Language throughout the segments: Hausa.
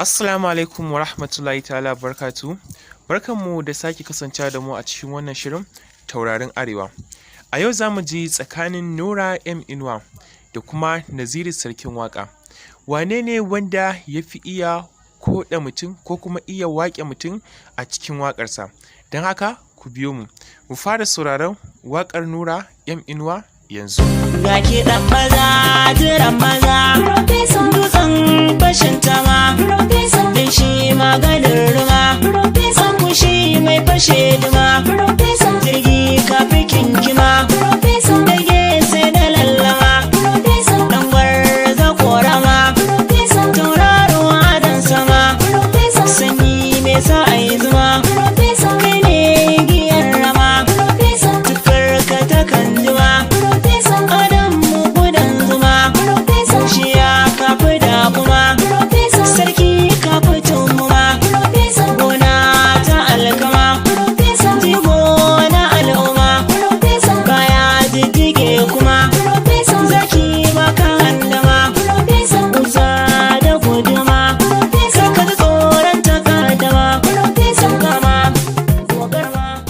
Assalamu alaikum wa rahmatullahi ta'ala barkatu. Barkanmu da sake kasancewa da mu a cikin wannan shirin taurarin Arewa. A yau za mu ji tsakanin Nura INUWA da kuma Nazir sarkin waka. Wane ne wanda ya fi iya koɗa mutum ko kuma iya waƙe mutum a cikin waƙarsa? Don haka ku biyo mu. Mu fara sauraron waƙar Nura INUWA yanzu. Ga kiɗan maza, jiran maza, dutsen fashin tama, din shi maganin ruma, akushi mai fashe duma, jirgi kafi kinkima, dage sai da lallama, ɗan gwarza korama, tauraro adon sama, sanyi mai sa a yi zuma, kai ne giyar rama, tukar ka ta kan juma. Sarki ka fito muma, gona ta alkama, jigo na al'umma, baya diddige kuma, zaki maka handama, kusa da guduma, saka da tsoron takadama, gama, gogarma.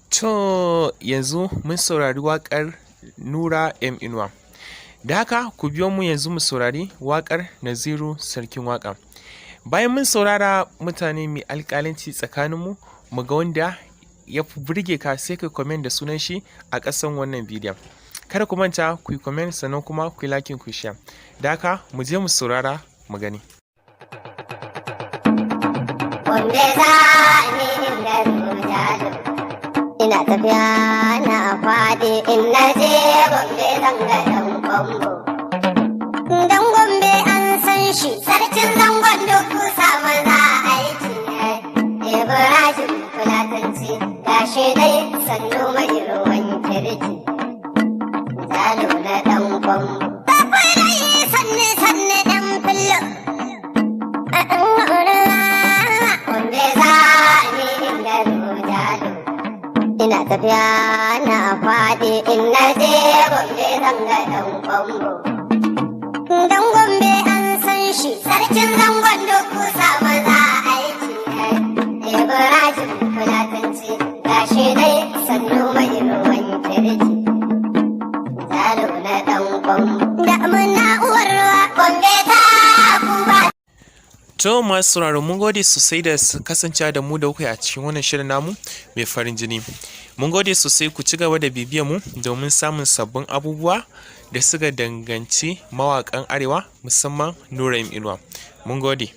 To yanzu mun saurari waƙar Nura INUWA. Da haka ku biyo mu yanzu mu saurari waƙar Naziru sarkin waƙa. Bayan mun saurara mutane mai alƙalanci tsakaninmu, mu ga wanda ya fi burge ka sai ka comment da sunan shi a ƙasan wannan bidiyon. Kada ku manta ku yi comment sannan kuma ku yi like ku share. Da haka mu je mu saurara mu gani. Ina tafiya na faɗi in na je Gombe zanga ɗan kwambo. Dan Gombe an san shi sarkin zangon duk kusa maza aiki. Ibrahim Fulatanci gashi dai sannu mai ruwan kirki. Jalo na ɗan kwambo. Bakwai rai sanne sanne ɗan fillo. Gombe za ni inda jalo. Ina tafiya na faɗi in na je Gombe zanga ɗan kwambo. Dan Gombe an san shi sarkin zangon duk kusa maza aiki. Ibrahim Fulatanci gashi dai sannu mai ruwan kirki. Jalo na ɗan kwambo. Da muna uwar ruwa Gombe ta kuba. To masu sauraro mun gode sosai da kasancewa da mu da kuka a cikin wannan shirin namu mai farin jini. Mun gode sosai, ku ci gaba da bibiyar mu domin samun sabbin abubuwa da suka danganci mawaƙan Arewa musamman Nura INUWA. Mun gode.